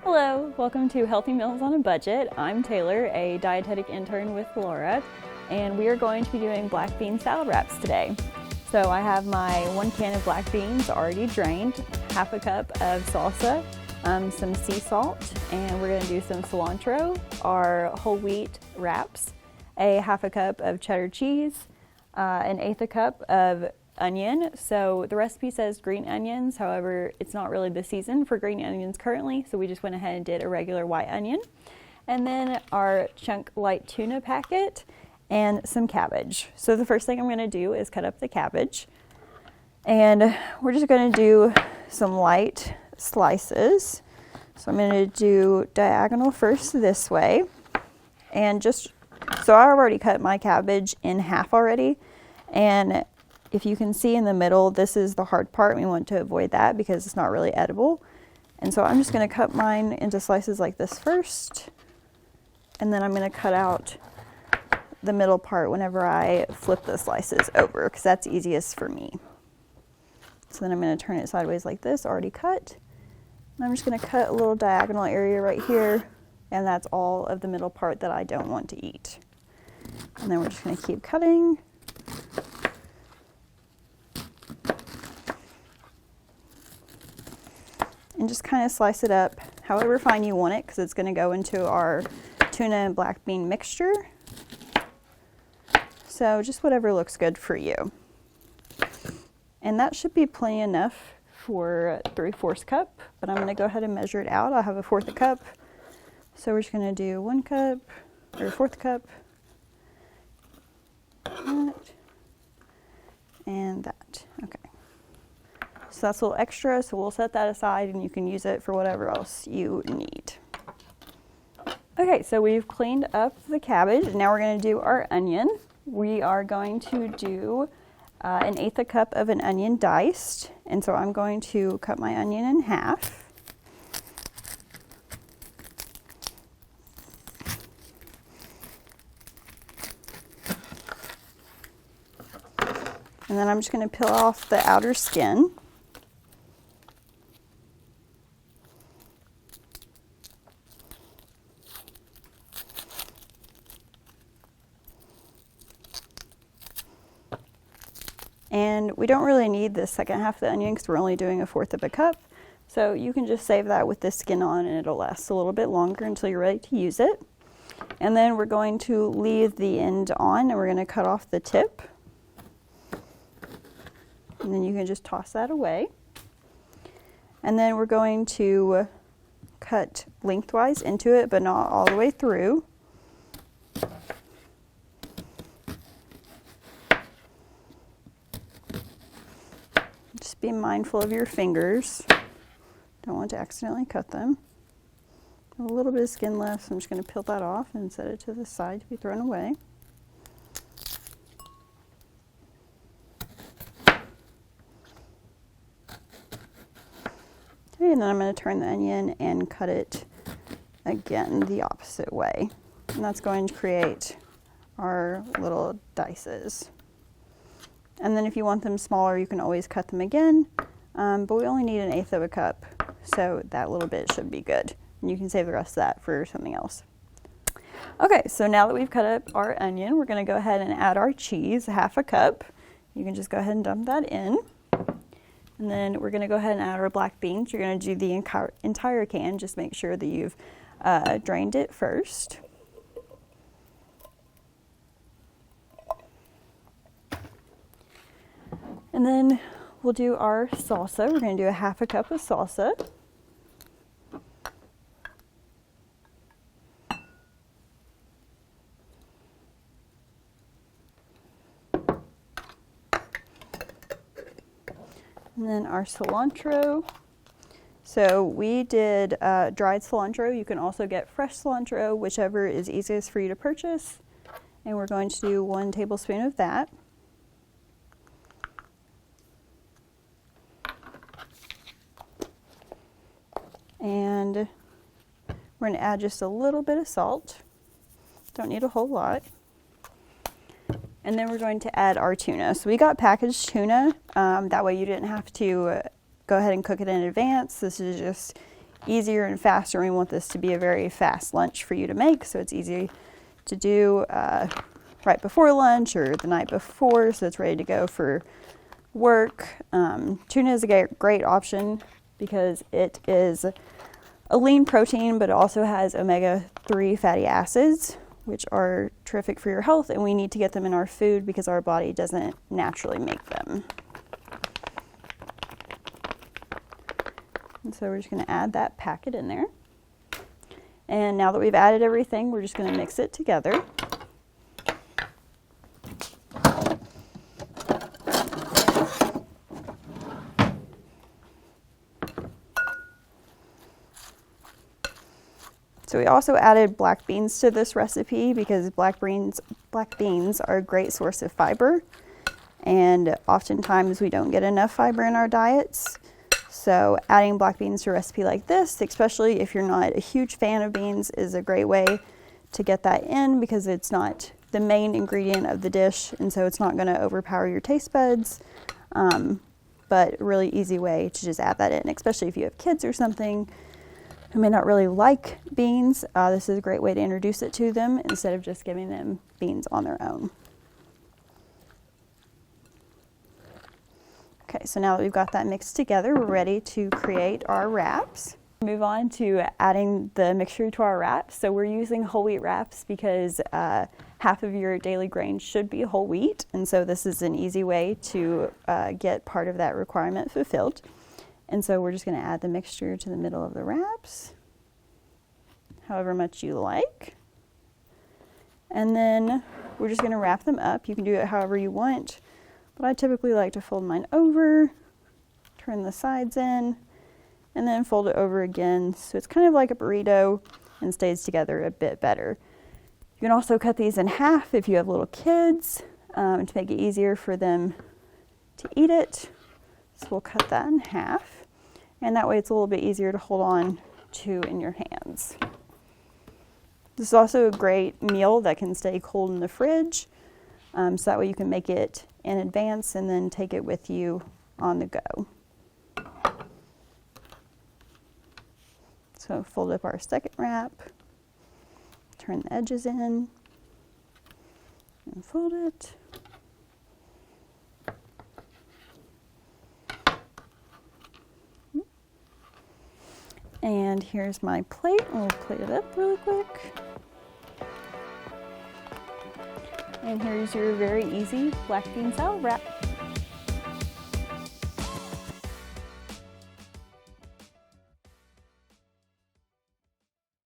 Hello, welcome to Healthy Meals on a Budget. I'm Taylor, a dietetic intern with Laura, and we are going to be doing black bean salad wraps today. So I have my 1 can of black beans already drained, half a cup of salsa, some sea salt, and we're going to do some cilantro, our whole wheat wraps, a half a cup of cheddar cheese, an eighth a cup of onion. So the recipe says green onions, however, it's not really the season for green onions currently, so we just went ahead and did a regular white onion. And then our chunk light tuna packet and some cabbage. So the first thing I'm going to do is cut up the cabbage, and we're just going to do some light slices. So I'm going to do diagonal first this way, and just so I've already cut my cabbage in half already, and if you can see in the middle, this is the hard part. We want to avoid that because it's not really edible. And so I'm just going to cut mine into slices like this first, and then I'm going to cut out the middle part whenever I flip the slices over, because that's easiest for me. So then I'm going to turn it sideways like this, already cut. And I'm just going to cut a little diagonal area right here, and that's all of the middle part that I don't want to eat. And then we're just going to keep cutting. And just kind of slice it up however fine you want it, because it's going to go into our tuna and black bean mixture. So just whatever looks good for you. And that should be plenty enough for 3/4 cup, but I'm going to go ahead and measure it out. I'll have 1/4 cup. So we're just going to do 1 cup, or 1/4 cup, that, and that. Okay. So that's a little extra, so we'll set that aside and you can use it for whatever else you need. Okay, so we've cleaned up the cabbage, and now we're going to do our onion. We are going to do an eighth a cup of an onion diced, and so I'm going to cut my onion in half. And then I'm just going to peel off the outer skin. And we don't really need the second half of the onion because we're only doing 1/4 cup. So you can just save that with the skin on, and it'll last a little bit longer until you're ready to use it. And then we're going to leave the end on, and we're going to cut off the tip. And then you can just toss that away. And then we're going to cut lengthwise into it, but not all the way through. Just be mindful of your fingers. Don't want to accidentally cut them. A little bit of skin left, so I'm just going to peel that off and set it to the side to be thrown away. Okay, and then I'm going to turn the onion and cut it again the opposite way. And that's going to create our little dices. And then if you want them smaller, you can always cut them again, but we only need 1/8 cup, so that little bit should be good. And you can save the rest of that for something else. Okay, so now that we've cut up our onion, we're going to go ahead and add our cheese, 1/2 cup. You can just go ahead and dump that in. And then we're going to go ahead and add our black beans. You're going to do the entire can, just make sure that you've drained it first. And then we'll do our salsa. We're going to do 1/2 cup of salsa. And then our cilantro. So we did dried cilantro. You can also get fresh cilantro, whichever is easiest for you to purchase. And we're going to do 1 tablespoon of that. And we're going to add just a little bit of salt. Don't need a whole lot. And then we're going to add our tuna. So we got packaged tuna. That way you didn't have to go ahead and cook it in advance. This is just easier and faster. We want this to be a very fast lunch for you to make, so it's easy to do right before lunch or the night before, so it's ready to go for work. Tuna is a great option because it is a lean protein, but it also has omega-3 fatty acids, which are terrific for your health, and we need to get them in our food because our body doesn't naturally make them. And so we're just going to add that packet in there. And now that we've added everything, we're just going to mix it together. So we also added black beans to this recipe because black beans are a great source of fiber, and oftentimes we don't get enough fiber in our diets. So adding black beans to a recipe like this, especially if you're not a huge fan of beans, is a great way to get that in because it's not the main ingredient of the dish, and so it's not going to overpower your taste buds. But a really easy way to just add that in, especially if you have kids or something who may not really like beans. This is a great way to introduce it to them instead of just giving them beans on their own. Okay, so now that we've got that mixed together, we're ready to create our wraps. Move on to adding the mixture to our wraps. So we're using whole wheat wraps because half of your daily grain should be whole wheat, and so this is an easy way to get part of that requirement fulfilled. And so we're just going to add the mixture to the middle of the wraps, however much you like. And then we're just going to wrap them up. You can do it however you want, but I typically like to fold mine over, turn the sides in, and then fold it over again so it's kind of like a burrito and stays together a bit better. You can also cut these in half if you have little kids to make it easier for them to eat it. So we'll cut that in half, and that way it's a little bit easier to hold on to in your hands. This is also a great meal that can stay cold in the fridge, so that way you can make it in advance and then take it with you on the go. So fold up our second wrap, turn the edges in, and fold it. And here's my plate. We'll plate it up really quick. And here's your very easy black bean salad wrap.